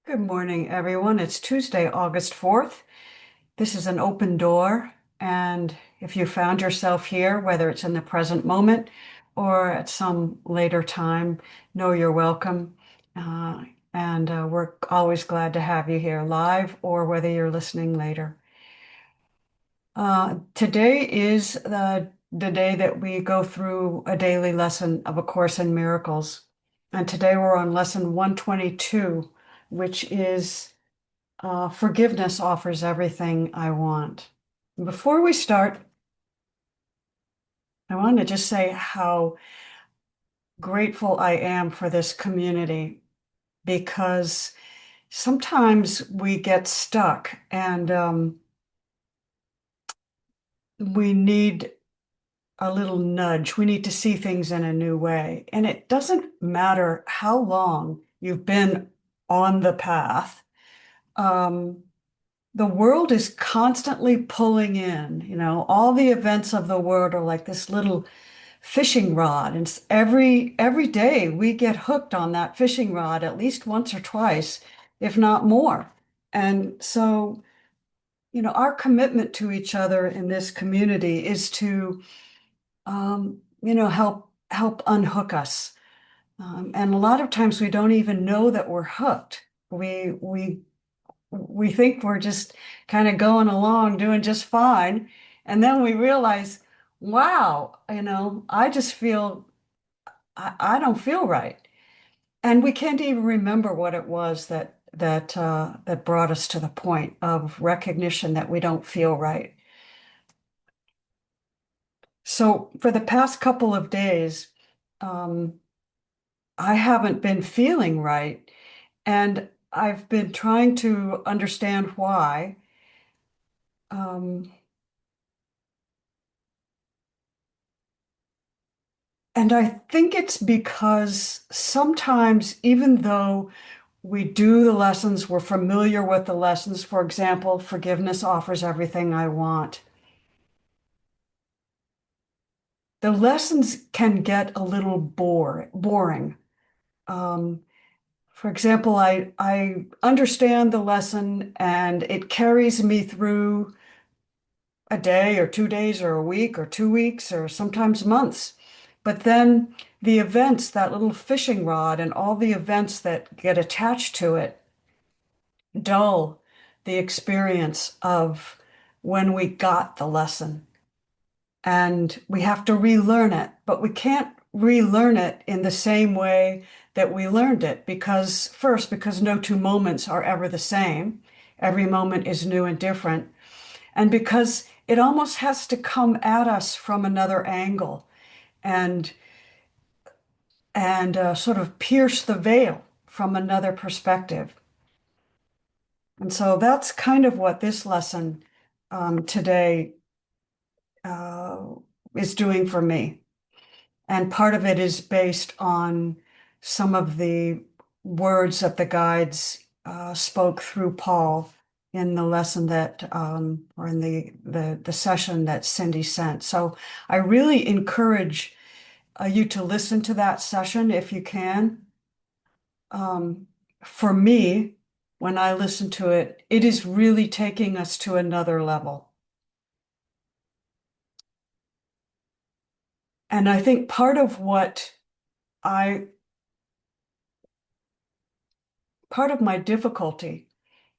Good morning, everyone. It's Tuesday, August 4th. This is an open door, and if you found yourself here, whether it's in the present moment or at some later time, know you're welcome. Uh, and we're always glad to have you here live or whether you're listening later. Today is the day that we go through a daily lesson of A Course in Miracles. And today we're on lesson 122, which is forgiveness offers everything I want. Before we start, I want to just say how grateful I am for this community because sometimes we get stuck and we need a little nudge. We need to see things in a new way. And it doesn't matter how long you've been on the path. Um, the world is constantly pulling in, all the events of the world are like this little fishing rod. And every day we get hooked on that fishing rod at least once or twice, if not more. And so, our commitment to each other in this community is to, help unhook us. And a lot of times we don't even know that we're hooked. We think we're just kind of going along doing just fine. And then we realize, wow, I just feel, I don't feel right. And we can't even remember what it was that brought us to the point of recognition that we don't feel right. So for the past couple of days, um, I haven't been feeling right. And I've been trying to understand why. Um, And I think it's because sometimes, even though we do the lessons, we're familiar with the lessons, for example, forgiveness offers everything I want. The lessons can get a little boring. Um, for example, I understand the lesson and it carries me through a day or 2 days or a week or 2 weeks or sometimes months. But then the events, that little fishing rod and all the events that get attached to it, dull the experience of when we got the lesson. And we have to relearn it, but we can't relearn it in the same way that we learned it because no two moments are ever the same. Every moment is new and different. And because it almost has to come at us from another angle and sort of pierce the veil from another perspective. And so that's kind of what this lesson today uh, is doing for me. And part of it is based on some of the words that the guides spoke through Paul in the lesson or in the session that Cindy sent. So I really encourage you to listen to that session if you can. Um, for me, when I listen to it, it is really taking us to another level. And I think I, part of my difficulty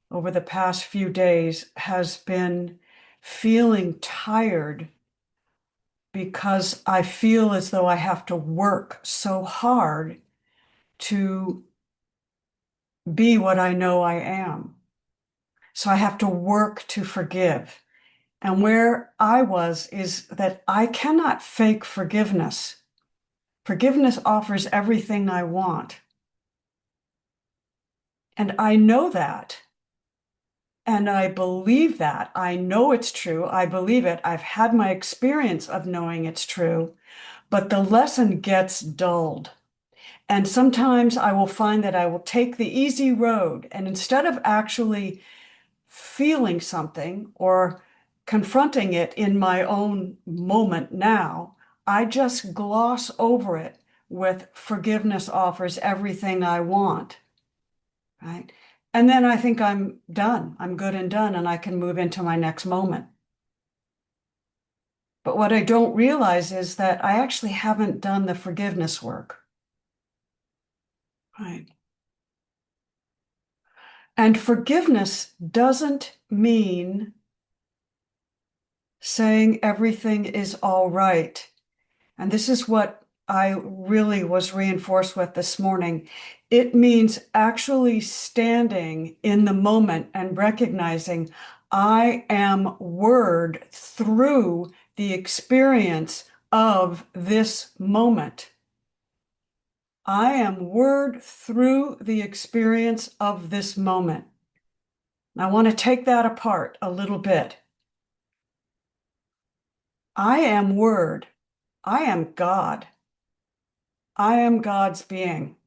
over the past few days has been feeling tired because I feel as though I have to work so hard to be what I know I am. So I have to work to forgive. And where I was is that I cannot fake forgiveness. Forgiveness offers everything I want. And I know that. And I believe that. I know it's true. I believe it. I've had my experience of knowing it's true, but the lesson gets dulled. And sometimes I will find that I will take the easy road. And instead of actually feeling something or confronting it in my own moment now, I just gloss over it with forgiveness offers everything I want, right? And then I think I'm done. I'm good and done, and I can move into my next moment. But what I don't realize is that I actually haven't done the forgiveness work. Right. And forgiveness doesn't mean saying everything is all right. And this is what I really was reinforced with this morning. It means actually standing in the moment and recognizing I am word through the experience of this moment. I am word through the experience of this moment. I want to take that apart a little bit. I am word. I am God. I am God's being.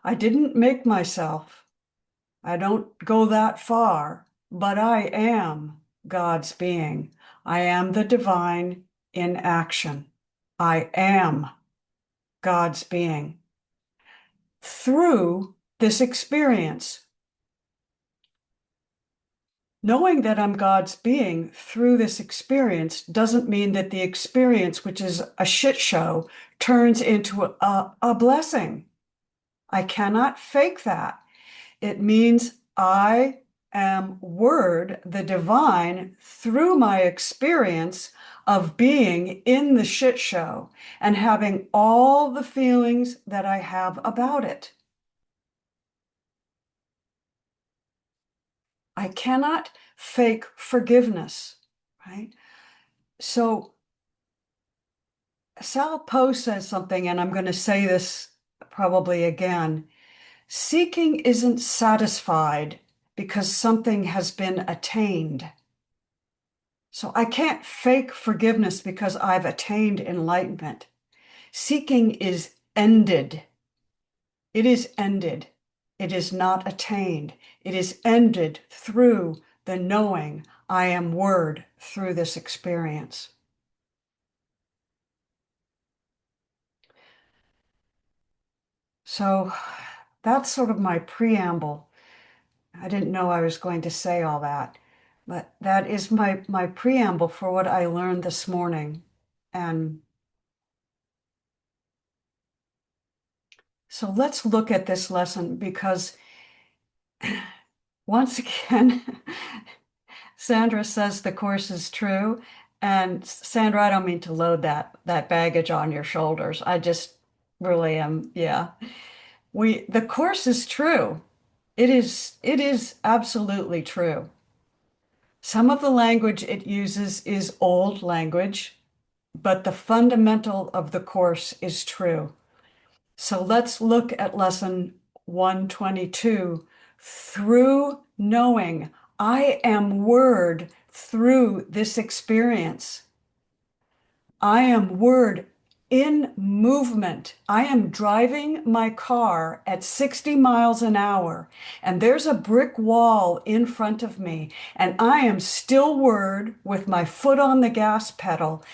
I didn't make myself. I don't go that far, but I am God's being. I am the divine in action. I am God's being. Through this experience, knowing that I'm God's being through this experience doesn't mean that the experience, which is a shit show, turns into a blessing. I cannot fake that. It means I am word, the divine, through my experience of being in the shit show and having all the feelings that I have about it. I cannot fake forgiveness, right? So Sal Poe says something, and I'm going to say this probably again. Seeking isn't satisfied because something has been attained. So I can't fake forgiveness because I've attained enlightenment. Seeking is ended. It is ended. It is not attained. It is ended through the knowing I am word through this experience. So that's sort of my preamble. I didn't know I was going to say all that, but that is my preamble for what I learned this morning. And so let's look at this lesson because once again, Sandra says the course is true. And Sandra, I don't mean to load that baggage on your shoulders. I just really am, yeah. The course is true. It is absolutely true. Some of the language it uses is old language, but the fundamental of the course is true. So let's look at lesson 122. Through knowing, I am word through this experience. I am word in movement. I am driving my car at 60 miles an hour, and there's a brick wall in front of me, and I am still word with my foot on the gas pedal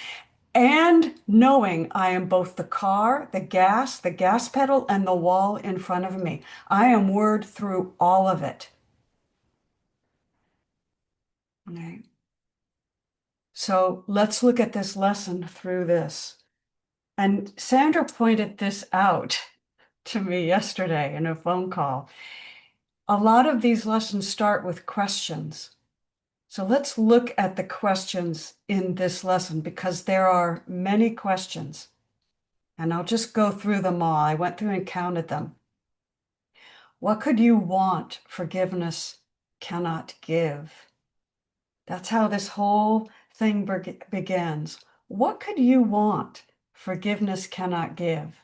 and knowing I am both the car, the gas pedal, and the wall in front of me. I am word through all of it. Okay. So let's look at this lesson through this. And Sandra pointed this out to me yesterday in a phone call. A lot of these lessons start with questions. So let's look at the questions in this lesson because there are many questions. And I'll just go through them all. I went through and counted them. What could you want forgiveness cannot give? That's how this whole thing begins. What could you want forgiveness cannot give?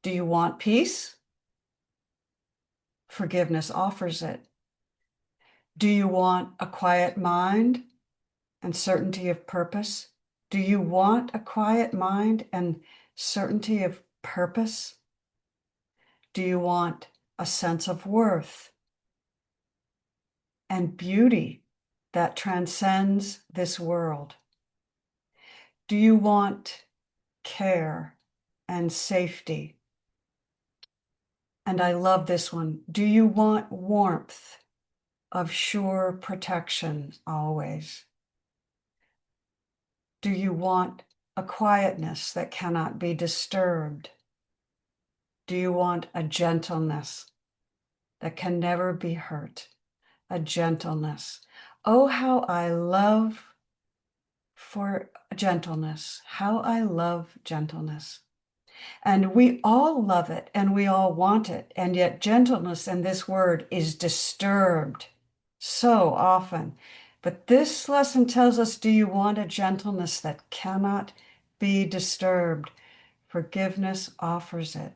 Do you want peace? Forgiveness offers it. Do you want a quiet mind and certainty of purpose? Do you want a quiet mind and certainty of purpose? Do you want a sense of worth and beauty that transcends this world? Do you want care and safety And I love this one. Do you want warmth of sure protection always? Do you want a quietness that cannot be disturbed? Do you want a gentleness that can never be hurt? A gentleness. Oh, how I love for gentleness. How I love gentleness. And we all love it and we all want it. And yet, gentleness in this word is disturbed so often. But this lesson tells us, do you want a gentleness that cannot be disturbed? Forgiveness offers it.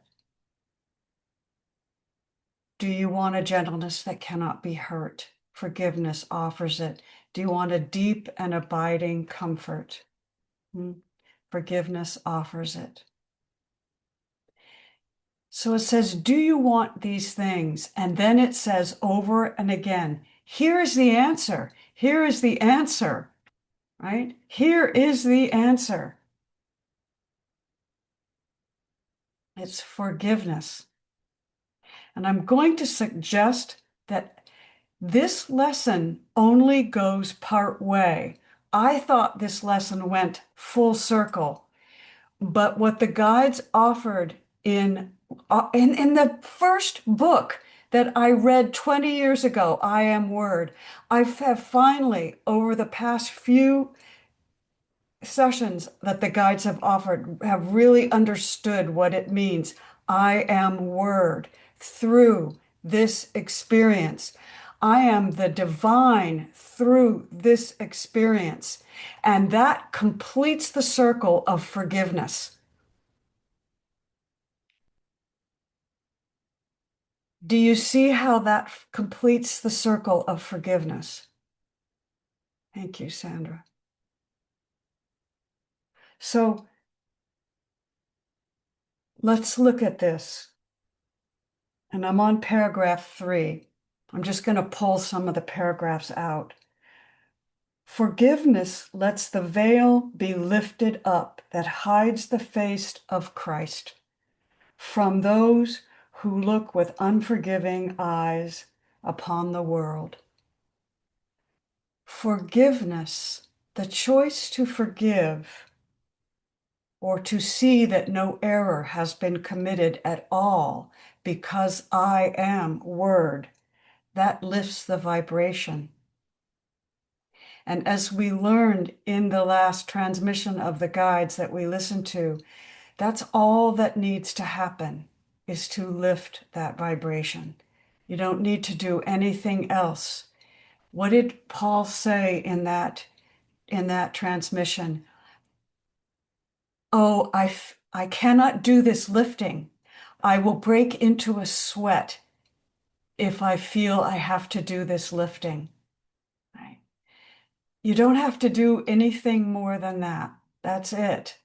Do you want a gentleness that cannot be hurt? Forgiveness offers it. Do you want a deep and abiding comfort? Forgiveness offers it. So it says, do you want these things? And then it says over and again, here is the answer. Here is the answer, right? Here is the answer. It's forgiveness. And I'm going to suggest that this lesson only goes part way. I thought this lesson went full circle, but what the guides offered in the first book that I read 20 years ago, I Am Word, I have finally, over the past few sessions that the guides have offered, have really understood what it means. I am Word through this experience. I am the divine through this experience. And that completes the circle of forgiveness. Do you see how that completes the circle of forgiveness? Thank you, Sandra. So let's look at this. And I'm on paragraph 3. I'm just going to pull some of the paragraphs out. Forgiveness lets the veil be lifted up that hides the face of Christ from those who look with unforgiving eyes upon the world. Forgiveness, the choice to forgive or to see that no error has been committed at all because I am Word, that lifts the vibration. And as we learned in the last transmission of the guides that we listened to, that's all that needs to happen, is to lift that vibration. You don't need to do anything else. What did Paul say in that transmission? Oh, I cannot do this lifting. I will break into a sweat if I feel I have to do this lifting. Right? You don't have to do anything more than that. That's it.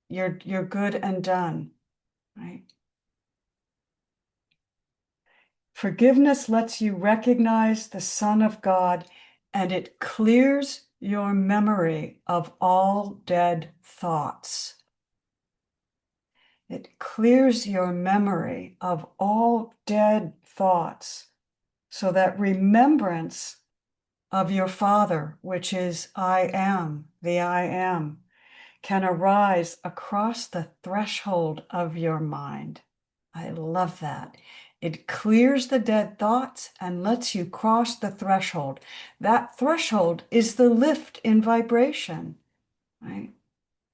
You're good and done, right? Forgiveness lets you recognize the Son of God, and it clears your memory of all dead thoughts. It clears your memory of all dead thoughts so that remembrance of your Father, which is I am, the I am, can arise across the threshold of your mind. I love that. It clears the dead thoughts and lets you cross the threshold. That threshold is the lift in vibration, right?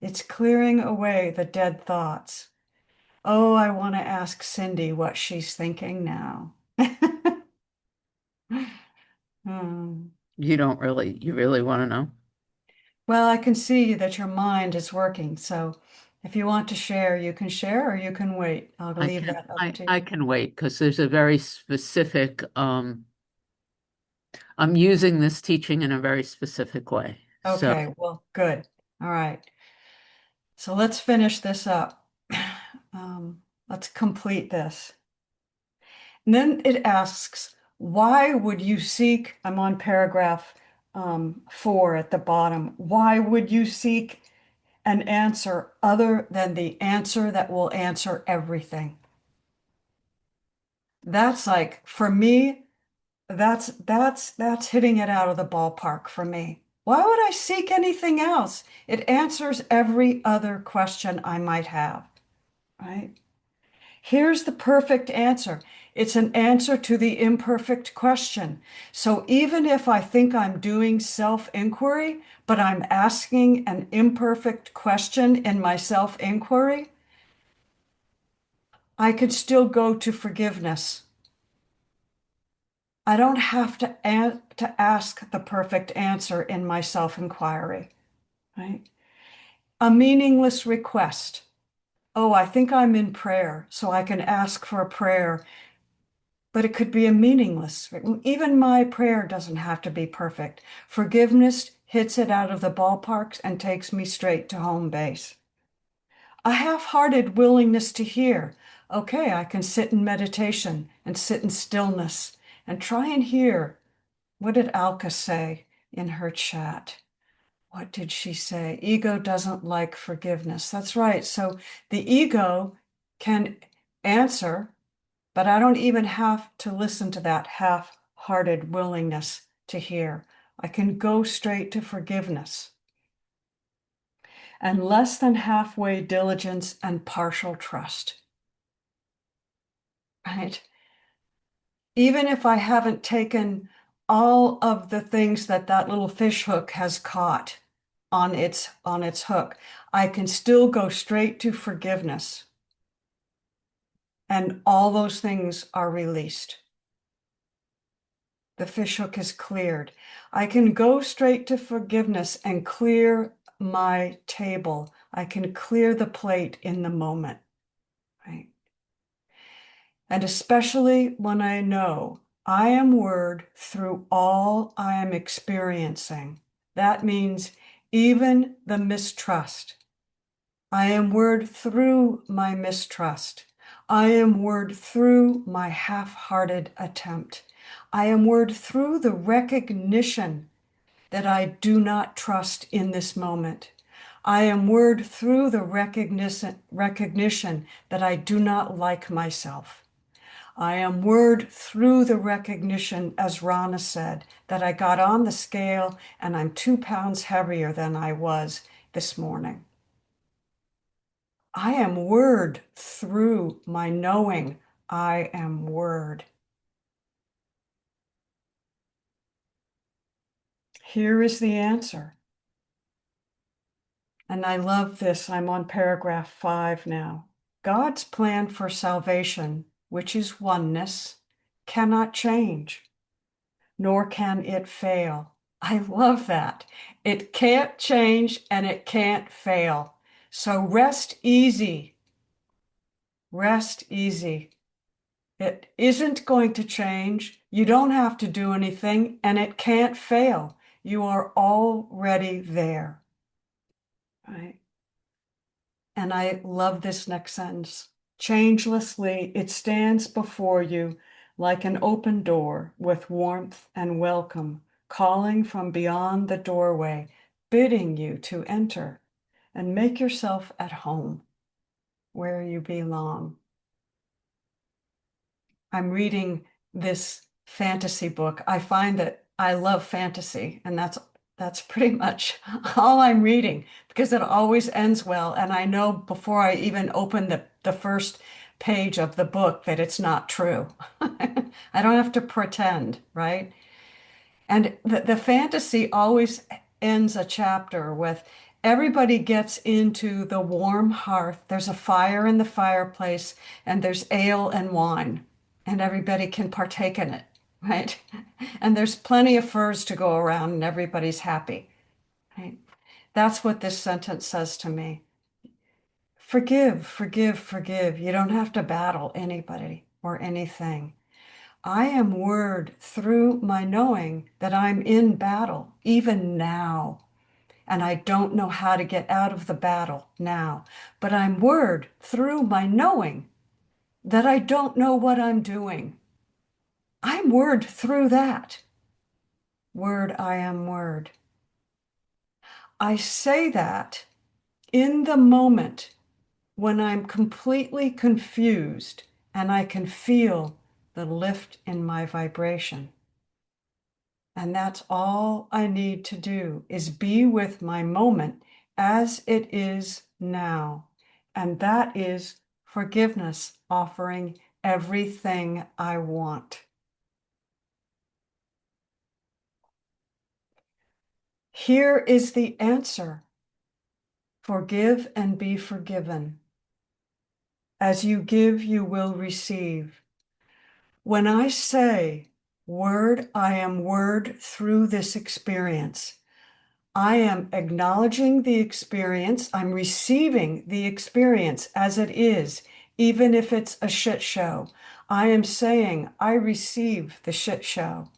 It's clearing away the dead thoughts. Oh, I want to ask Cindy what she's thinking now. Hmm. You really want to know? Well, I can see that your mind is working. So if you want to share, you can share or you can wait. I'll leave that up to I you. can wait because there's a very specific, I'm using this teaching in a very specific way. So Okay, well, good. All right. So let's finish this up. Let's complete this. And then it asks, why would you seek? I'm on paragraph 4 at the bottom. Why would you seek an answer other than the answer that will answer everything? That's like, for me, that's hitting it out of the ballpark for me. Why would I seek anything else? It answers every other question I might have, right? Here's the perfect answer. It's an answer to the imperfect question. So even if I think I'm doing self-inquiry, but I'm asking an imperfect question in my self-inquiry, I could still go to forgiveness. I don't have to ask the perfect answer in my self-inquiry, right? A meaningless request. Oh, I think I'm in prayer, so I can ask for a prayer, but it could be a meaningless. Even my prayer doesn't have to be perfect. Forgiveness hits it out of the ballparks and takes me straight to home base. A half-hearted willingness to hear. Okay, I can sit in meditation and sit in stillness and try and hear. What did Alka say in her chat? What did she say? Ego doesn't like forgiveness. That's right. So the ego can answer, but I don't even have to listen to that half-hearted willingness to hear. I can go straight to forgiveness and less than halfway diligence and partial trust, right? Even if I haven't taken all of the things that that little fish hook has caught on its hook, I can still go straight to forgiveness, and all those things are released. The fish hook is cleared. I can go straight to forgiveness and clear my table. I can clear the plate in the moment, right? And especially when I know I am word through all I am experiencing. That means even the mistrust. I am word through my mistrust. I am word through my half-hearted attempt. I am word through the recognition that I do not trust in this moment. I am word through the recognition that I do not like myself. I am word through the recognition, as Rana said, that I got on the scale and I'm 2 pounds heavier than I was this morning. I am word through my knowing I am word. Here is the answer. And I love this. I'm on paragraph 5 now. God's plan for salvation, which is oneness, cannot change, nor can it fail. I love that. It can't change and it can't fail. So rest easy. Rest easy. It isn't going to change. You don't have to do anything, and it can't fail. You are already there, right? And I love this next sentence. Changelessly, it stands before you like an open door with warmth and welcome, calling from beyond the doorway, bidding you to enter and make yourself at home where you belong. I'm reading this fantasy book. I find that I love fantasy, and that's pretty much all I'm reading because it always ends well. And I know before I even open the first page of the book that it's not true. I don't have to pretend, right? And the fantasy always ends a chapter with everybody gets into the warm hearth. There's a fire in the fireplace, and there's ale and wine, and everybody can partake in it, right? And there's plenty of furs to go around, and everybody's happy, right? That's what this sentence says to me. Forgive, forgive, forgive. You don't have to battle anybody or anything. I am word through my knowing that I'm in battle, even now. And I don't know how to get out of the battle now. But I'm word through my knowing that I don't know what I'm doing. I'm word through that. Word, I am word. I say that in the moment when I'm completely confused and I can feel the lift in my vibration. And that's all I need to do, is be with my moment as it is now. And that is forgiveness, offering everything I want. Here is the answer. Forgive and be forgiven. As you give, you will receive. When I say, word, I am word through this experience, I am acknowledging the experience. I'm receiving the experience as it is, even if it's a shit show. I am saying, I receive the shit show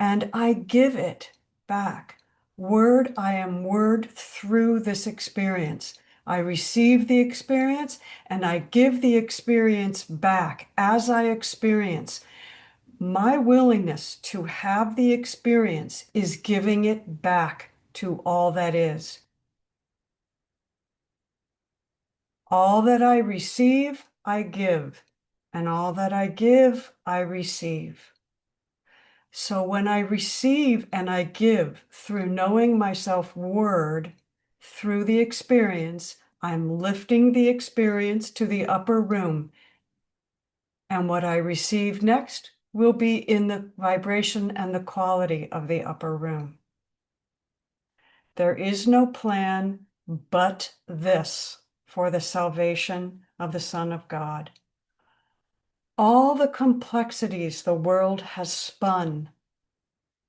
and I give it back. Word, I am word through this experience. I receive the experience and I give the experience back as I experience. My willingness to have the experience is giving it back to all that is. All that I receive, I give, and all that I give, I receive. So when I receive and I give through knowing myself word, through the experience, I'm lifting the experience to the upper room. And what I receive next will be in the vibration and the quality of the upper room. There is no plan but this for the salvation of the Son of God. All the complexities the world has spun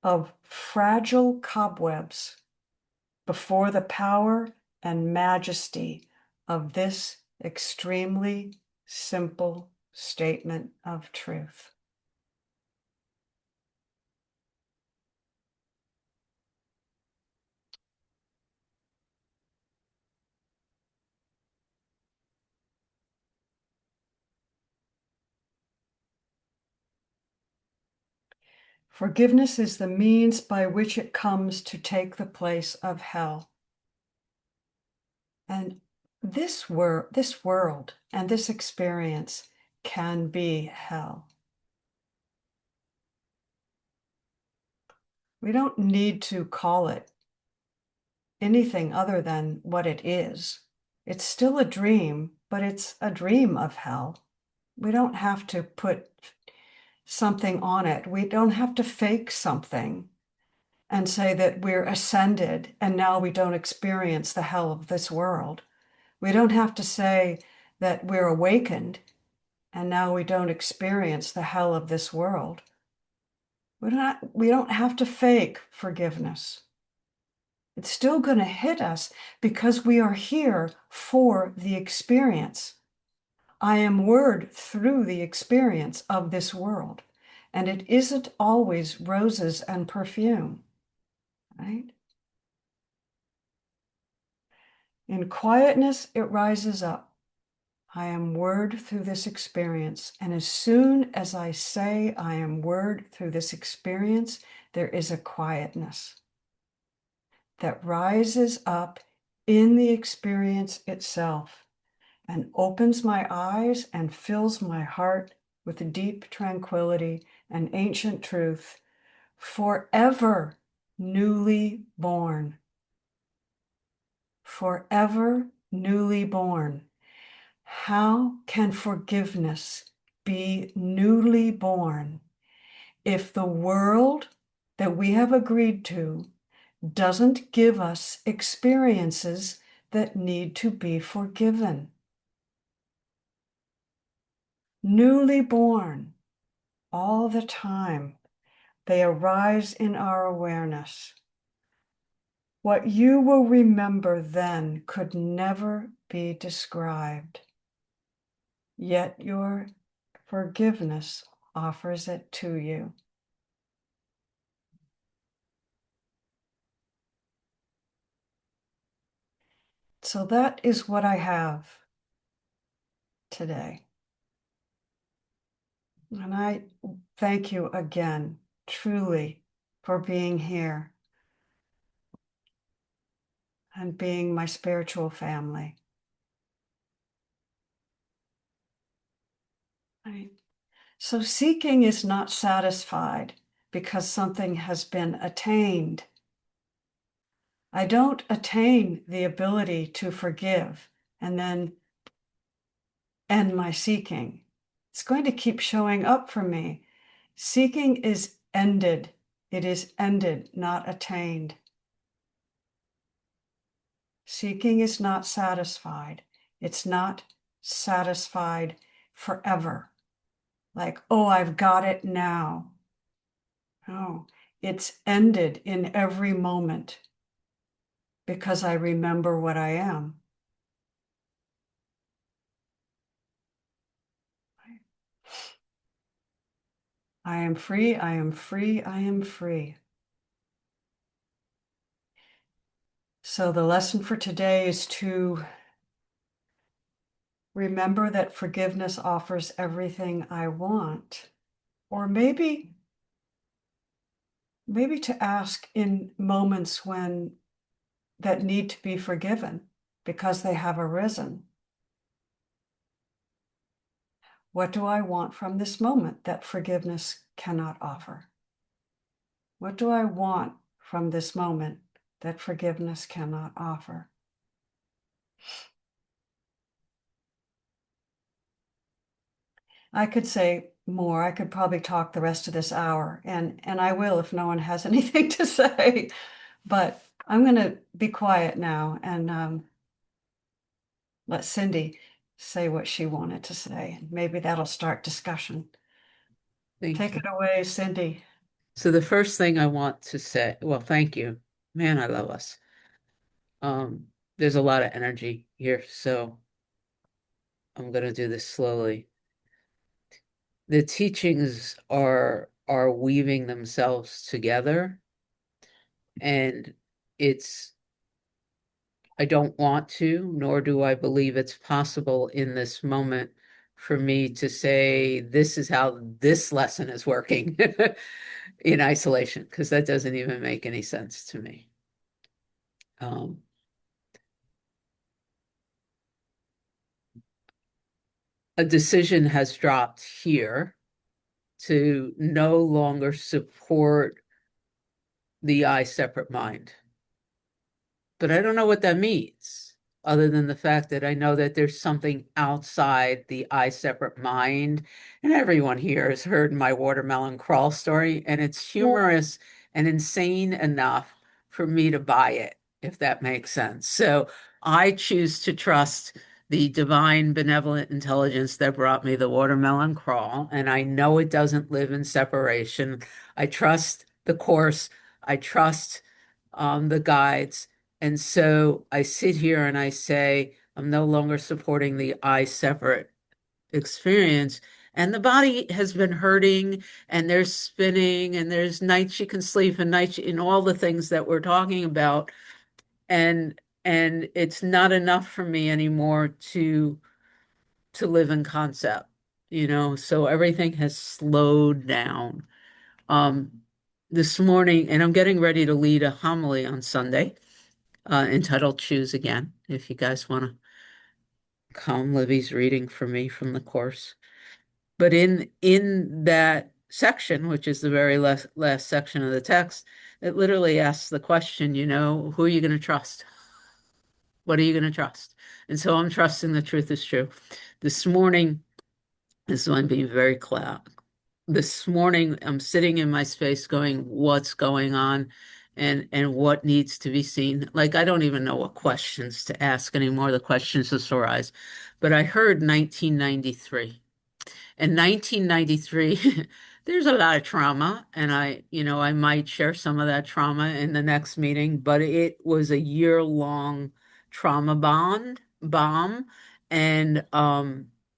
of fragile cobwebs before the power and majesty of this extremely simple statement of truth. Forgiveness is the means by which it comes to take the place of hell. And this world and this experience can be hell. We don't need to call it anything other than what it is. It's still a dream, but it's a dream of hell. We don't have to put something on it. We don't have to fake something and say that we're ascended and now we don't experience the hell of this world. We don't have to say that we're awakened and now we don't experience the hell of this world. We don't have to fake forgiveness. It's still going to hit us because we are here for the experience. I am word through the experience of this world, and it isn't always roses and perfume, right? In quietness, it rises up. I am word through this experience. And as soon as I say I am word through this experience, there is a quietness that rises up in the experience itself and opens my eyes and fills my heart with deep tranquility and ancient truth, forever newly born. Forever newly born. How can forgiveness be newly born if the world that we have agreed to doesn't give us experiences that need to be forgiven? Newly born, all the time, they arise in our awareness. What you will remember then could never be described. Yet your forgiveness offers it to you. So that is what I have today. And I thank you again, truly, for being here and being my spiritual family. So seeking is not satisfied because something has been attained. I don't attain the ability to forgive and then end my seeking. It's going to keep showing up for me. Seeking is ended. It is ended, not attained. Seeking is not satisfied. It's not satisfied forever. Like, oh, I've got it now. No, it's ended in every moment because I remember what I am. I am free, I am free, I am free. So the lesson for today is to remember that forgiveness offers everything I want. Or maybe to ask in moments when that need to be forgiven because they have arisen. What do I want from this moment that forgiveness cannot offer? What do I want from this moment that forgiveness cannot offer? I could say more. I could probably talk the rest of this hour, and I will if no one has anything to say. But I'm going to be quiet now and let Cindy say what she wanted to say. Maybe that'll start discussion. Thank Take you. it away, Cindy. So the first thing I want to say, well, thank you. Man, I love us. There's a lot of energy here, so I'm gonna do this slowly. The teachings are weaving themselves together, and it's I don't want to, nor do I believe it's possible in this moment for me to say this is how this lesson is working in isolation, because that doesn't even make any sense to me. Um, a decision has dropped here to no longer support the I separate mind. But I don't know what that means, other than the fact that I know that there's something outside the I separate mind. And everyone here has heard my watermelon crawl story, and it's Yeah. humorous and insane enough for me to buy it, if that makes sense. So I choose to trust the divine benevolent intelligence that brought me the watermelon crawl, and I know it doesn't live in separation. I trust the course, I trust the guides. And so I sit here and I say, I'm no longer supporting the I separate experience. And the body has been hurting, and there's spinning, and there's nights you can sleep and nights in all the things that we're talking about. And it's not enough for me anymore to live in concept, so everything has slowed down. Um, this morning, and I'm getting ready to lead a homily on Sunday, entitled Choose Again. If you guys want to come, Libby's reading for me from the course. But in that section, which is the very last section of the text, it literally asks the question, who are you going to trust? What are you going to trust? And so I'm trusting the truth is true. This morning, this is I'm being very clear. This morning, I'm sitting in my space going, what's going on and what needs to be seen? Like, I don't even know what questions to ask anymore. The questions just arise. But I heard 1993. In 1993, there's a lot of trauma, and I might share some of that trauma in the next meeting, but it was a year-long trauma bomb, and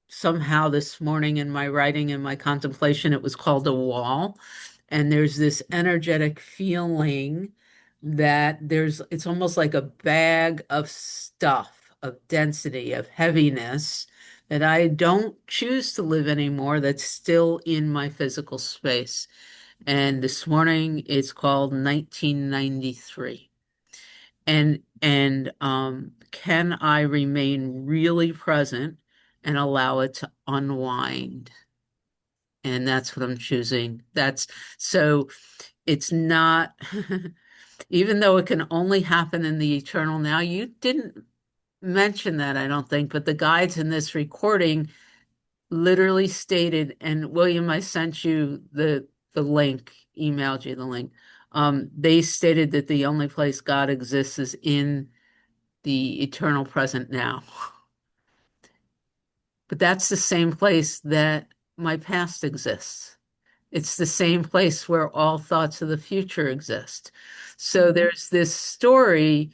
somehow this morning in my writing and my contemplation, it was called a wall, and there's this energetic feeling that it's almost like a bag of stuff, of density, of heaviness that I don't choose to live anymore that's still in my physical space. And this morning it's called 1993. And can I remain really present and allow it to unwind? and that's what I'm choosing. That's so it's not, even though it can only happen in the eternal now, you didn't mention that, I don't think, but the guides in this recording literally stated, and William, I sent you the link, emailed you the link. They stated that the only place God exists is in the eternal present now. But that's the same place that my past exists. It's the same place where all thoughts of the future exist. So Mhm. there's this story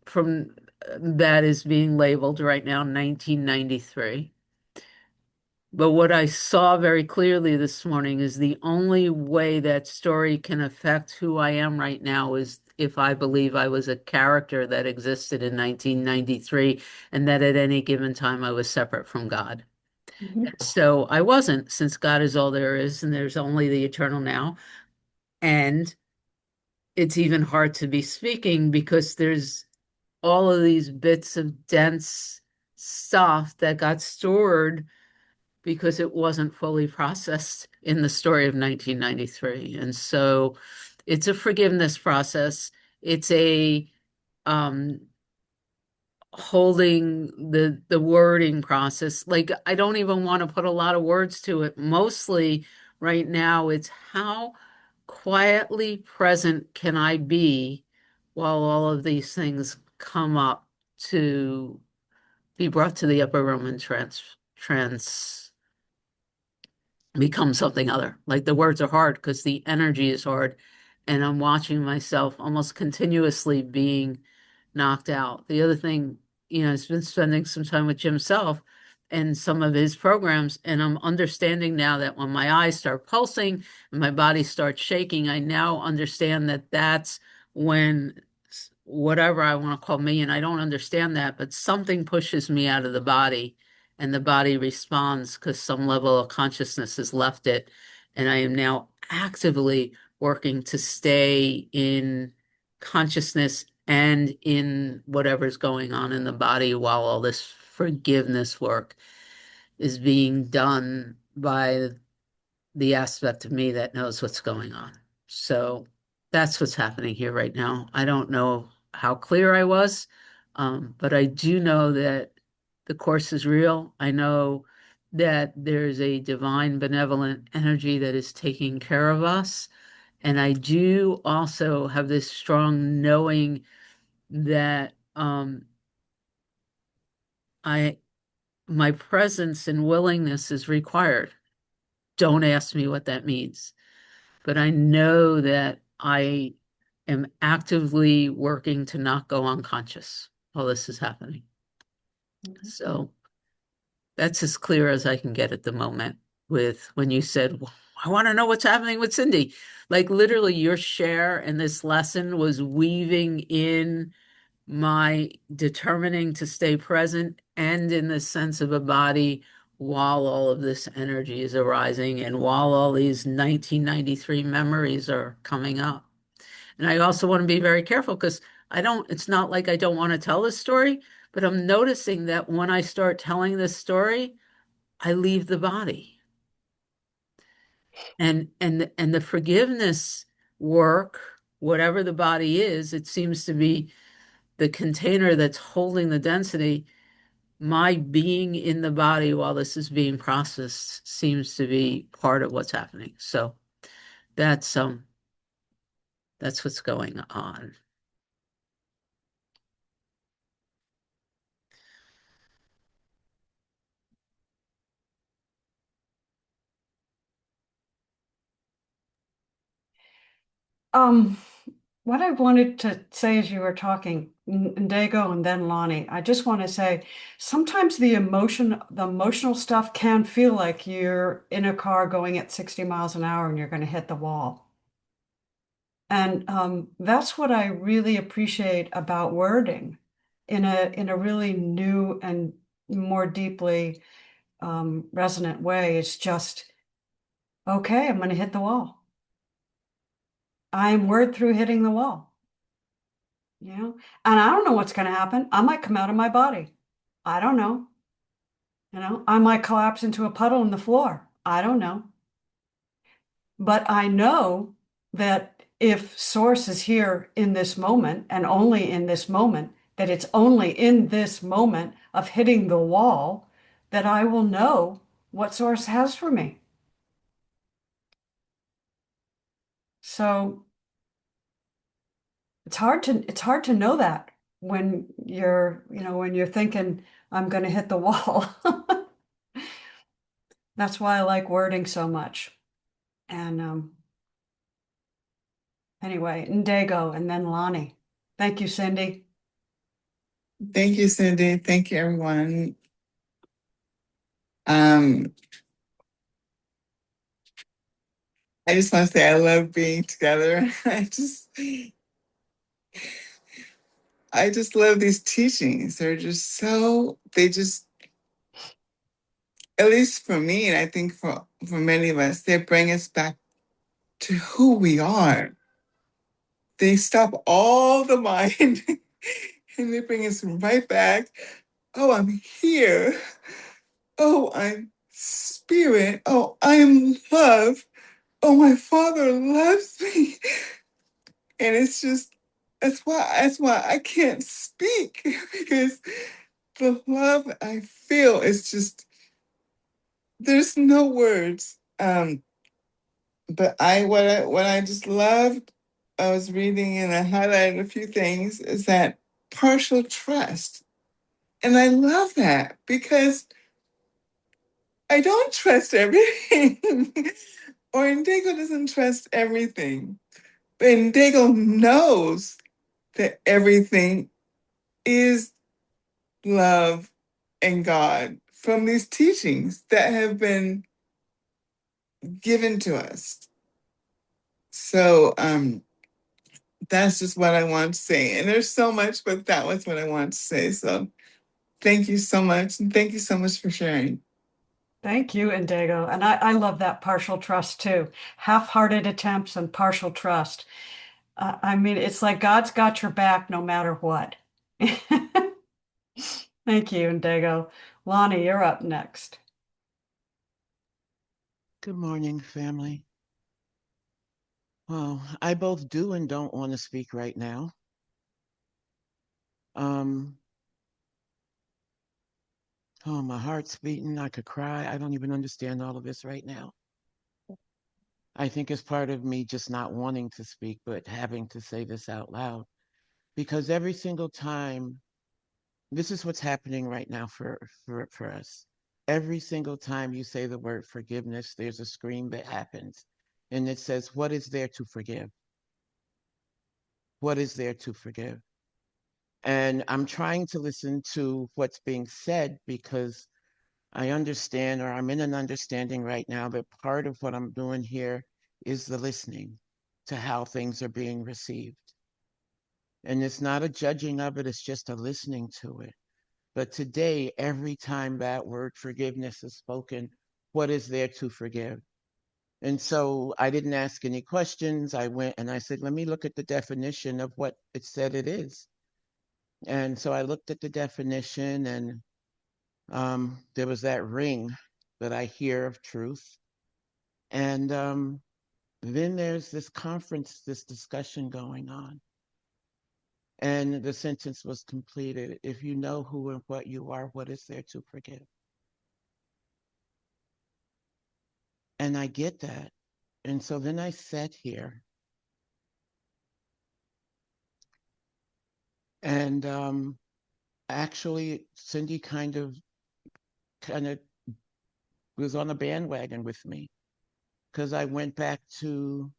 from that is being labeled right now 1993. But what I saw very clearly this morning is the only way that story can affect who I am right now is if I believe I was a character that existed in 1993 and that at any given time I was separate from God. Mhm. So I wasn't, since God is all there is and there's only the eternal now. And it's even hard to be speaking because there's all of these bits of dense stuff that got stored because it wasn't fully processed in the story of 1993. And so it's a forgiveness process. It's a um, holding the wording process. Like I don't even want to put a lot of words to it. Mostly right now, it's how quietly present can I be while all of these things come up to be brought to the upper room and trans become something other. Like the words are hard because the energy is hard. And I'm watching myself almost continuously being knocked out. The other thing, has been spending some time with Jim Self and some of his programs. And I'm understanding now that when my eyes start pulsing and my body starts shaking, I now understand that that's when whatever I want to call me, and I don't understand that, but something pushes me out of the body and the body responds because some level of consciousness has left it. And I am now actively working to stay in consciousness and in whatever's going on in the body while all this forgiveness work is being done by the aspect of me that knows what's going on. So that's what's happening here right now. I don't know how clear I was, but I do know that the course is real. I know that there's a divine benevolent energy that is taking care of us. And I do also have this strong knowing that I my presence and willingness is required. Don't ask me what that means. But I know that I am actively working to not go unconscious while this is happening. Mhm. So that's as clear as I can get at the moment with when you said, "Well, I want to know what's happening with Cindy." Like literally your share in this lesson was weaving in my determining to stay present and in the sense of a body while all of this energy is arising and while all these 1993 memories are coming up. And I also want to be very careful because it's not like I don't want to tell this story, but I'm noticing that when I start telling this story, I leave the body. And the forgiveness work, whatever the body is, it seems to be the container that's holding the density. My being in the body while this is being processed seems to be part of what's happening. So that's um that's what's going on. Um, what I wanted to say as you were talking, Dago and then Lonnie, I just want to say sometimes the emotional stuff can feel like you're in a car going at 60 miles an hour and you're going to hit the wall. And that's what I really appreciate about wording in a really new and more deeply resonant way. It's just, okay, I'm going to hit the wall. I'm word through hitting the wall. And I don't know what's going to happen. I might come out of my body. I don't know. I might collapse into a puddle in the floor. I don't know. But I know that if Source is here in this moment and only in this moment, that it's only in this moment of hitting the wall that I will know what Source has for me. So it's hard to know that when you're thinking I'm going to hit the wall. That's why I like wording so much. And anyway, Ndago and then Lonnie. Thank you, Cindy. Thank you, Cindy. Thank you, everyone. Um, I just want to say I love being together. I just love these teachings. They just, at least for me, and I think for many of us, they bring us back to who we are. They stop all the mind and they bring us right back. Oh, I'm here. Oh, I'm spirit. Oh, I am love. Oh, my father loves me. And it's just that's why I can't speak because the love I feel is just there's no words. But what I just loved, I was reading and I highlighted a few things, is that partial trust. And I love that because I don't trust everything. Or Indigo doesn't trust everything. But Indigo knows that everything is love and God from these teachings that have been given to us. So that's just what I want to say. And there's so much, but that was what I want to say. So thank you so much. And thank you so much for sharing. Thank you, Indigo. And I love that partial trust too. Half-hearted attempts and partial trust. I mean, it's like God's got your back no matter what. Thank you, Indigo. Lonnie, you're up next. Good morning, family. Well, I both do and don't want to speak right now. Um, oh, my heart's beating. I could cry. I don't even understand all of this right now. I think it's part of me just not wanting to speak, but having to say this out loud. Because every single time, this is what's happening right now for us. Every single time you say the word forgiveness, there's a scream that happens. And it says, what is there to forgive? What is there to forgive? And I'm trying to listen to what's being said because I understand, or I'm in an understanding right now, that part of what I'm doing here is the listening to how things are being received. And it's not a judging of it, it's just a listening to it. But today, every time that word forgiveness is spoken, what is there to forgive? And so I didn't ask any questions. I went and I said, let me look at the definition of what it said it is. And so I looked at the definition, and there was that ring that I hear of truth. And then there's this conference, this discussion going on. And the sentence was completed. If you know who and what you are, what is there to forgive? And I get that. And so then I sat here and actually Cindy kind of was on a bandwagon with me because I went back to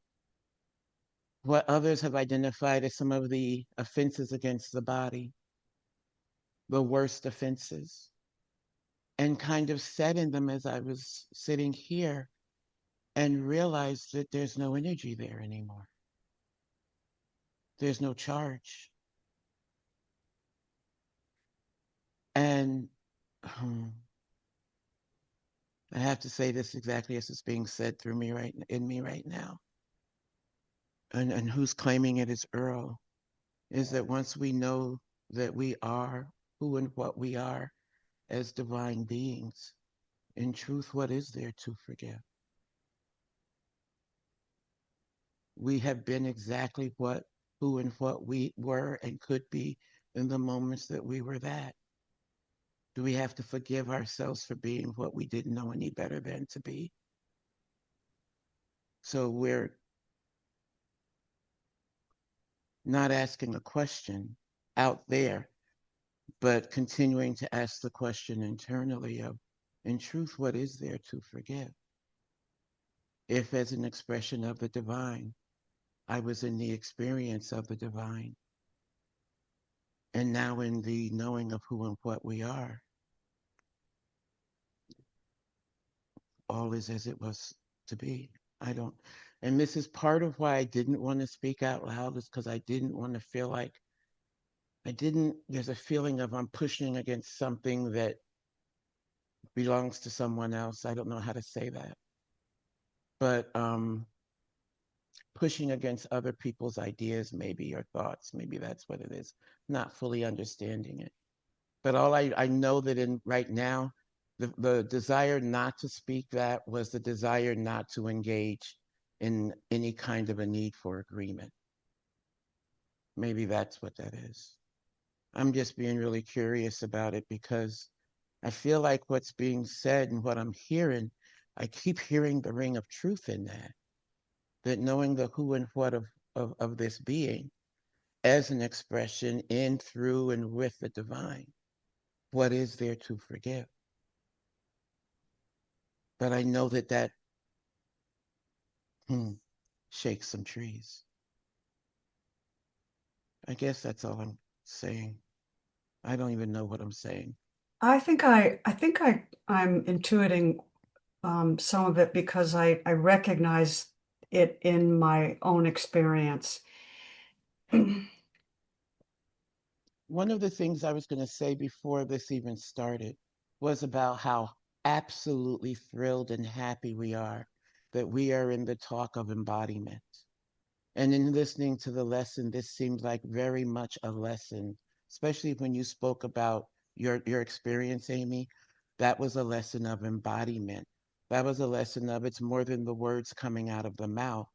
what others have identified as some of the offenses against the body, the worst offenses, and kind of sat in them as I was sitting here and realized that there's no energy there anymore. There's no charge. And I have to say this exactly as it's being said through me in me right now. And who's claiming it is Earl, is that once we know that we are who and what we are as divine beings, In truth, what is there to forgive? We have been exactly who and what we were and could be in the moments that we were that. Do we have to forgive ourselves for being what we didn't know any better than to be? So we're not asking a question out there, but continuing to ask the question internally of, in truth, what is there to forgive? If, as an expression of the divine, I was in the experience of the divine, and now in the knowing of who and what we are, all is as it was to be. I don't, and this is part of why I didn't want to speak out loud, is because I didn't want to feel like there's a feeling of I'm pushing against something that belongs to someone else. I don't know how to say that, but pushing against other people's ideas, maybe, or thoughts. Maybe that's what it is, not fully understanding it. But I know that in right now, the desire not to speak that was the desire not to engage in any kind of a need for agreement. Maybe that's what that is. I'm just being really curious about it because I feel like what's being said and what I'm hearing, I keep hearing the ring of truth in that. That knowing the who and what of this being as an expression in, through, and with the divine, what is there to forgive? But I know that hmm, shakes some trees. I guess that's all I'm saying. I don't even know what I'm saying. I'm intuiting some of it because I recognize it in my own experience. One of the things I was going to say before this even started was about how absolutely thrilled and happy we are that we are in the talk of embodiment. And in listening to the lesson, this seemed like very much a lesson, especially when you spoke about your experience, Amy. That was a lesson of embodiment. That was a lesson of it's more than the words coming out of the mouth.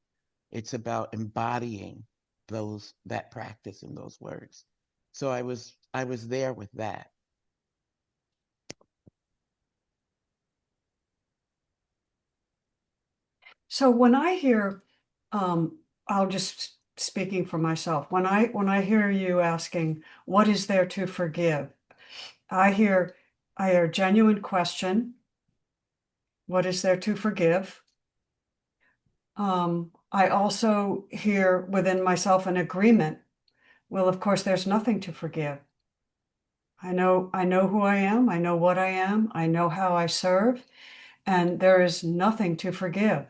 It's about embodying that practice in those words. So I was there with that. So when I hear, I'll just speaking for myself, when I hear you asking, what is there to forgive? I hear I hear genuine question. What is there to forgive? I also hear within myself an agreement. Well, of course, there's nothing to forgive. I know who I am. I know what I am. I know how I serve, and there is nothing to forgive.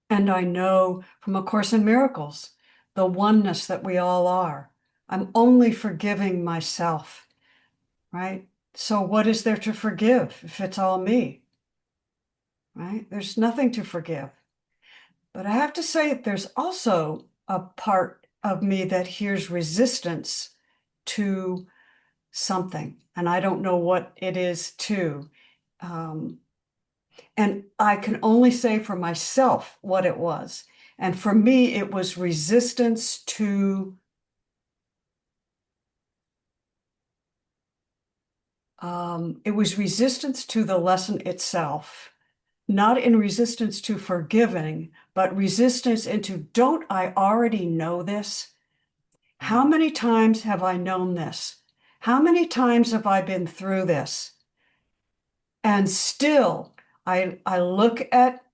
And I know from A Course in Miracles, the oneness that we all are. I'm only forgiving myself, right? So what is there to forgive if it's all me, right? There's nothing to forgive. But I have to say, there's also a part of me that hears resistance to something, and I don't know what it is too. And I can only say for myself what it was. And for me, it was resistance to the lesson itself, not in resistance to forgiving, but resistance into, don't I already know this? How many times have I known this? How many times have I been through this? And still, I look at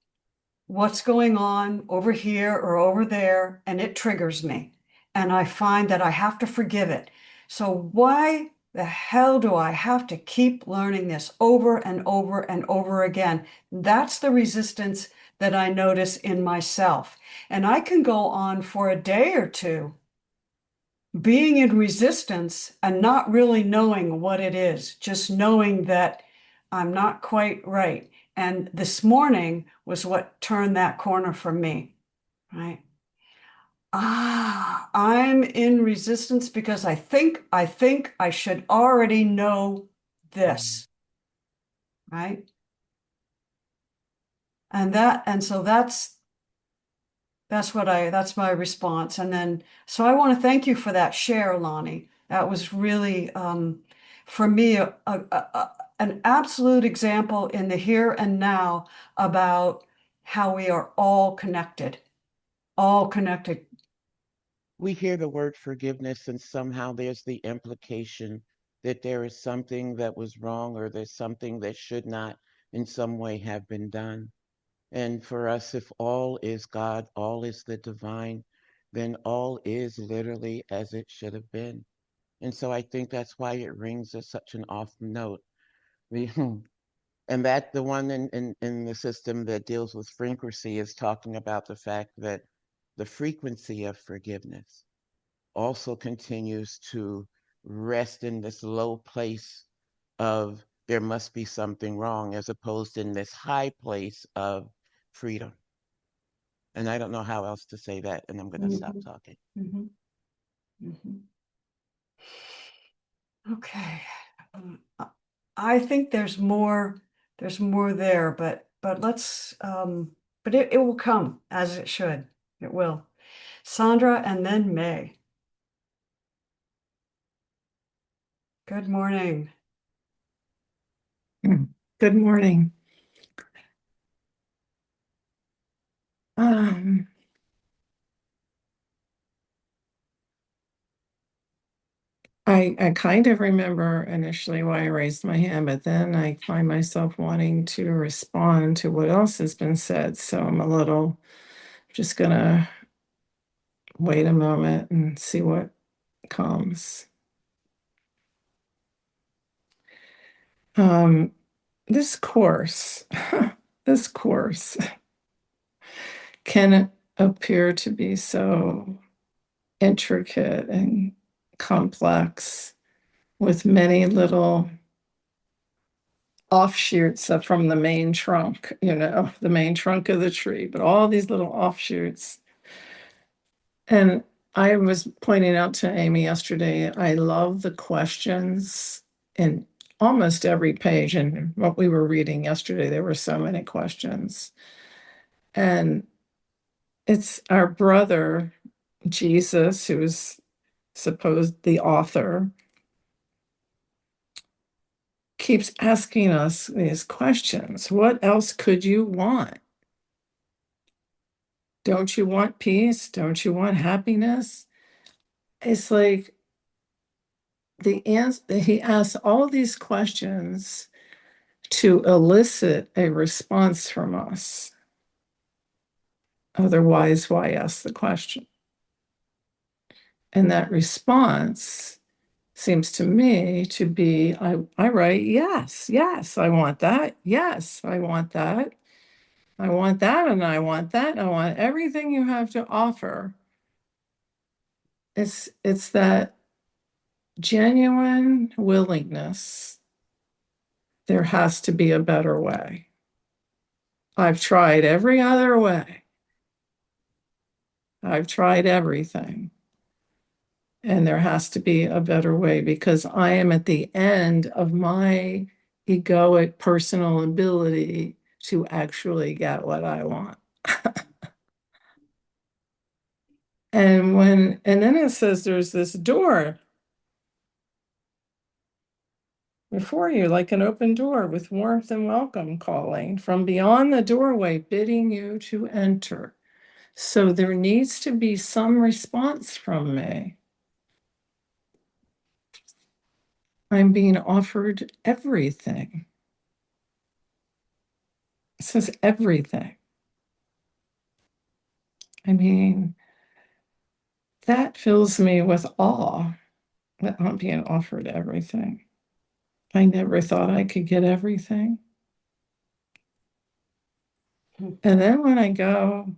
what's going on over here or over there, and it triggers me. And I find that I have to forgive it. So why the hell do I have to keep learning this over and over and over again? That's the resistance that I notice in myself. And I can go on for a day or two being in resistance and not really knowing what it is, just knowing that I'm not quite right. And this morning was what turned that corner for me, right? I'm in resistance because I think I should already know Mm. this. right? And so that's my response. And then, so I want to thank you for that share, Lonnie. That was really, for me, an absolute example in the here and now about how we are all connected, all connected. We hear the word forgiveness, and somehow there's the implication that there is something that was wrong or there's something that should not in some way have been done. And for us, if all is God, all is the divine, then all is literally as it should have been. And so I think that's why it rings as such an off note. We, and that the one in the system that deals with frequency is talking about the fact that the frequency of forgiveness also continues to rest in this low place of there must be something wrong, as opposed in this high place of freedom. And I don't know how else to say that, and I'm going to stop Mhm, talking. mhm, mhm. Okay. I think there's more there, but let's but it will come as it should. It will. Sandra and then May. Good morning. Good morning. Um, I kind of remember initially why I raised my hand, but then I find myself wanting to respond to what else has been said. So I'm a little just gonna wait a moment and see what comes. Um, this course, this course can appear to be so intricate and complex with many little offshoots from the main trunk, the main trunk of the tree, but all these little offshoots. And I was pointing out to Amy yesterday, I love the questions in almost every page. And what we were reading yesterday, there were so many questions. And it's our brother, Jesus, who's supposed the author, keeps asking us these questions. What else could you want? Don't you want peace? Don't you want happiness? It's like the answer, he asks all these questions to elicit a response from us. Otherwise, why ask the question? And that response seems to me to be I write, yes, yes, I want that. Yes, I want that. I want that, and I want that. I want everything you have to offer. It's that genuine willingness. There has to be a better way. I've tried every other way. I've tried everything. And there has to be a better way because I am at the end of my egoic personal ability to actually get what I want. And then it says there's this door before you, like an open door with warmth and welcome calling from beyond the doorway, bidding you to enter. So there needs to be some response from me. I'm being offered everything. It says everything. I mean, that fills me with awe that I'm being offered everything. I never thought I could get everything. And then when I go,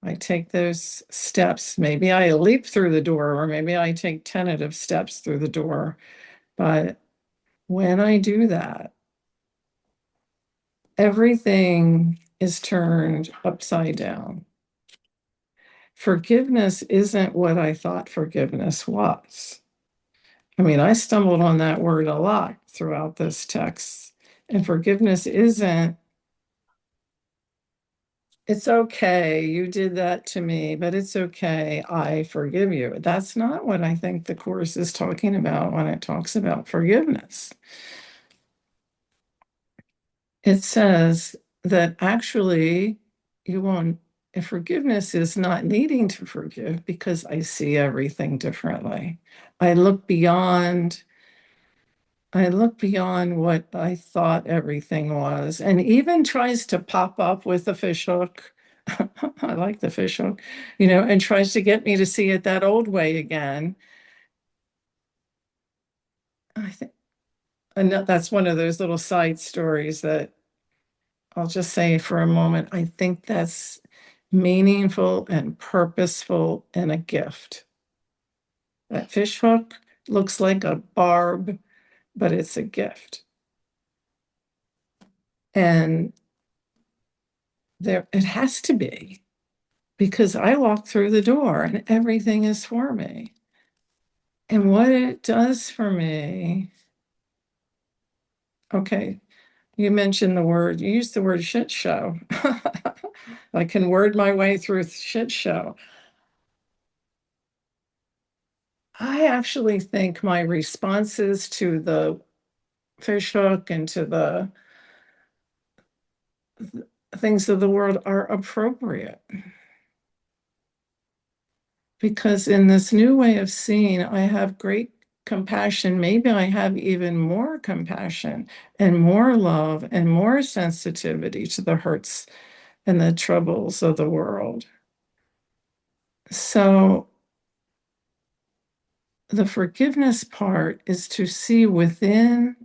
I take those steps. Maybe I leap through the door, or maybe I take tentative steps through the door. But when I do that, everything is turned upside down. Forgiveness isn't what I thought forgiveness was. I mean, I stumbled on that word a lot throughout this text. And forgiveness isn't, it's okay, you did that to me, but it's okay, I forgive you. That's not what I think the Course is talking about when it talks about forgiveness. It says that actually you won't, if forgiveness is not needing to forgive because I see everything differently. I look beyond what I thought everything was, and even tries to pop up with the fish hook. I like the fish hook, and tries to get me to see it that old way again. I think, and that's one of those little side stories that I'll just say for a moment. I think that's meaningful and purposeful and a gift. That fish hook looks like a barb, but it's a gift. And there, it has to be, because I walk through the door and everything is for me. And what it does for me, okay, you mentioned you used the word shit show. I can word my way through shit show. I actually think my responses to the fish hook and to the things of the world are appropriate. Because in this new way of seeing, I have great compassion. Maybe I have even more compassion and more love and more sensitivity to the hurts and the troubles of the world. So the forgiveness part is to see within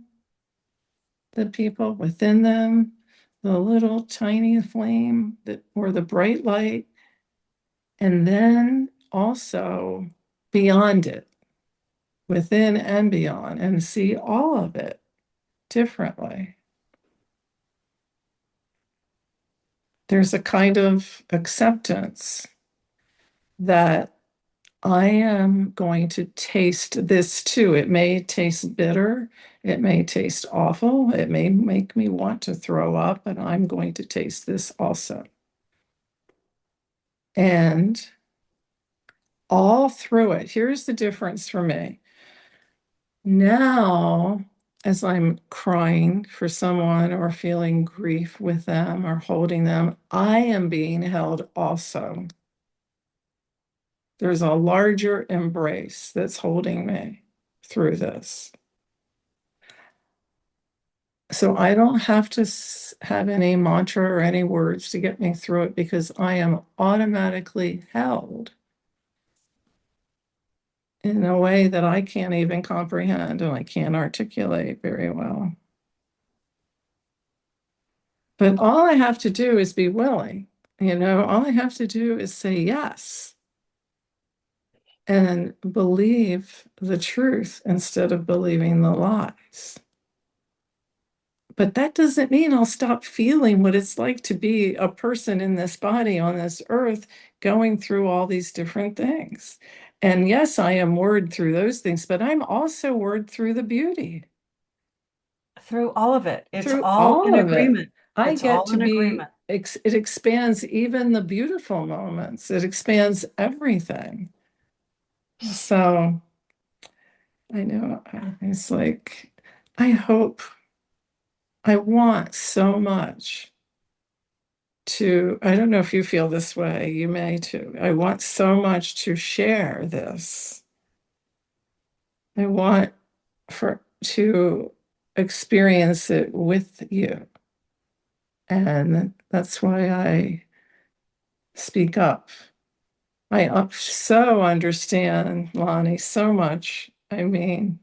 the people, within them, the little tiny flame or the bright light, and then also beyond it, within and beyond, and see all of it differently. There's a kind of acceptance that I am going to taste this too. It may taste bitter. It may taste awful. It may make me want to throw up, and I'm going to taste this also. And all through it, here's the difference for me. Now, as I'm crying for someone or feeling grief with them or holding them, I am being held also. There's a larger embrace that's holding me through this. So I don't have to have any mantra or any words to get me through it, because I am automatically held in a way that I can't even comprehend and I can't articulate very well. But all I have to do is be willing, all I have to do is say yes and believe the truth instead of believing the lies. But that doesn't mean I'll stop feeling what it's like to be a person in this body on this earth going through all these different things. And yes, I am word through those things, but I'm also word through the beauty. Through all of it. It's Through all all in of it. agreement. I It's get all to in be, agreement. it expands even the beautiful moments. It expands everything. So I know it's like, I hope, I want so much I don't know if you feel this way, you may too. I want so much to share this. I want to experience it with you. And that's why I speak up. I so understand, Lonnie, so much. I mean,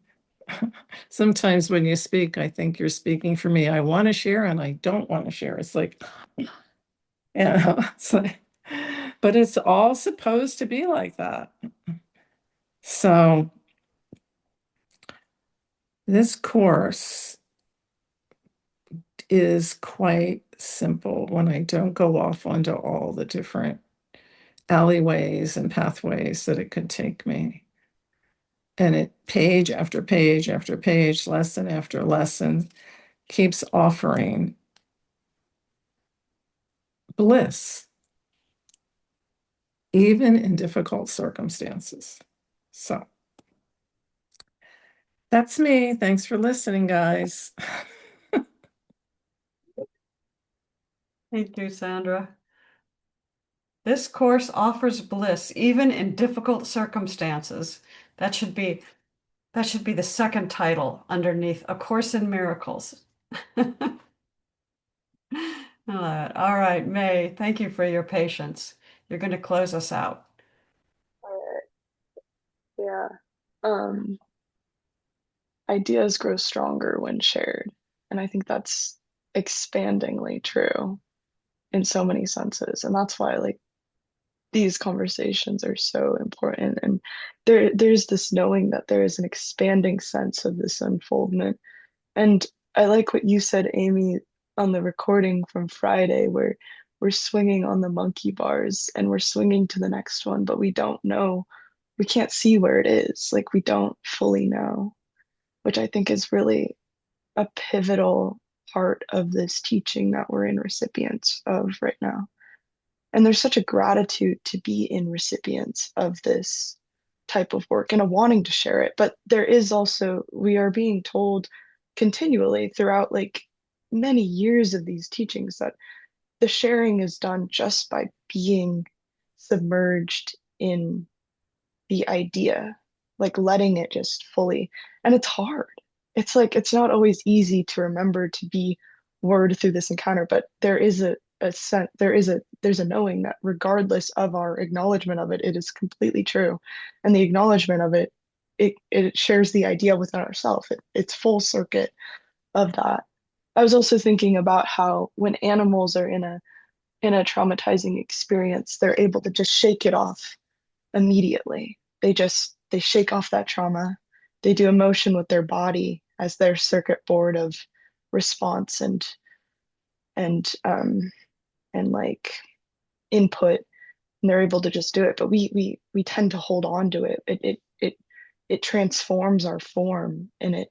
sometimes when you speak, I think you're speaking for me. I want to share and I don't want to share. It's like, it's like, but it's all supposed to be like that. So this course is quite simple when I don't go off onto all the different alleyways and pathways that it could take me. And it page after page after page, lesson after lesson, keeps offering bliss, even in difficult circumstances. So that's me. Thanks for listening, guys. Thank you, Sandra. This course offers bliss even in difficult circumstances. That should be the second title underneath A Course in Miracles. I love it. All right, May, thank you for your patience. You're going to close us out. All right. Yeah. Um, Ideas grow stronger when shared. And I think that's expandingly true in so many senses. And that's why like these conversations are so important. And there's this knowing that there is an expanding sense of this unfoldment. And I like what you said, Amy, on the recording from Friday, where we're swinging on the monkey bars and we're swinging to the next one, but we don't know, we can't see where it is. Like we don't fully know, which I think is really a pivotal part of this teaching that we're in recipients of right now. And there's such a gratitude to be in recipients of this type of work and a wanting to share it. But there is also, we are being told continually throughout like many years of these teachings that the sharing is done just by being submerged in the idea, like letting it just fully. And it's hard. It's like it's not always easy to remember to be word through this encounter, but there is a sense, there's a knowing that regardless of our acknowledgement of it, it is completely true. And the acknowledgement of it, it shares the idea within ourselves. It's full circuit of that. I was also thinking about how when animals are in a traumatizing experience, they're able to just shake it off immediately. They shake off that trauma. They do emotion with their body as their circuit board of response and and like input, and they're able to just do it. But we tend to hold on to it. It transforms our form in it.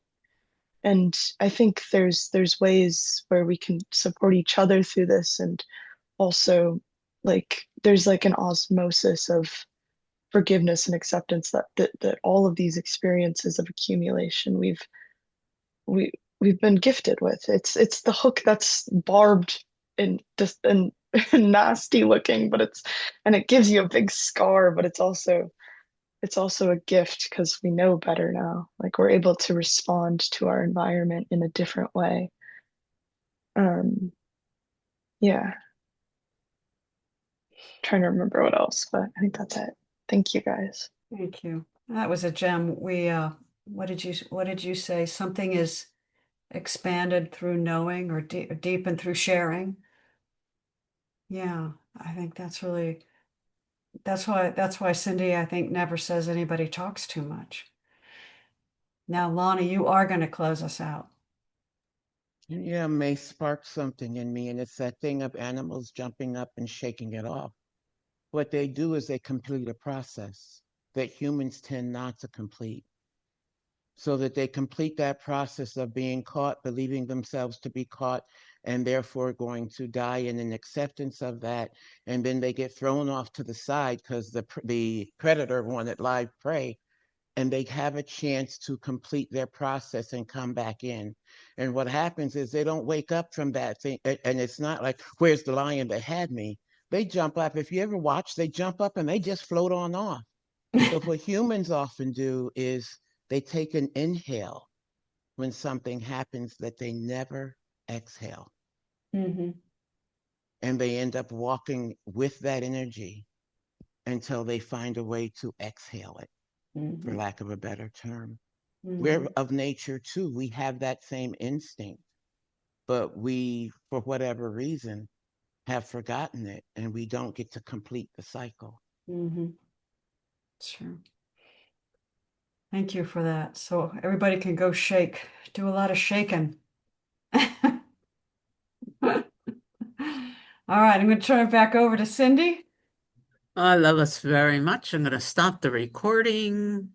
And I think there's ways where we can support each other through this, and also like there's like an osmosis of forgiveness and acceptance that all of these experiences of accumulation we we've been gifted with. It's the hook that's barbed and just and nasty looking, but it gives you a big scar, but it's also a gift because we know better now. Like we're able to respond to our environment in a different way. Um, yeah, trying to remember what else, but I think that's it. Thank you guys. Thank you. That was a gem. What did you say? Something is expanded through knowing or deepened through sharing. Yeah, I think that's why Cindy, I think, never says anybody talks too much. Now, Lonnie, you are going to close us out. Yeah, may spark something in me, and it's that thing of animals jumping up and shaking it off. What they do is they complete a process that humans tend not to complete. So that they complete that process of being caught, believing themselves to be caught, and therefore going to die in an acceptance of that. And then they get thrown off to the side because the predator wanted live prey, and they have a chance to complete their process and come back in. And what happens is they don't wake up from that thing. And it's not like, where's the lion that had me? They jump up. If you ever watch, they jump up and they just float on off. So what humans often do is they take an inhale when something happens that they never exhale. Mm-hmm. And they end up walking with that energy until they find a way to exhale it, for Mm-hmm. lack of a better term. We're Mm-hmm. of nature too. We have that same instinct, but we, for whatever reason, have forgotten it and we don't get to complete the cycle. Mm-hmm. Sure. Thank you for that. So everybody can go shake, do a lot of shaking. All right, I'm going to turn it back over to Cindy. I love us very much. I'm going to stop the recording.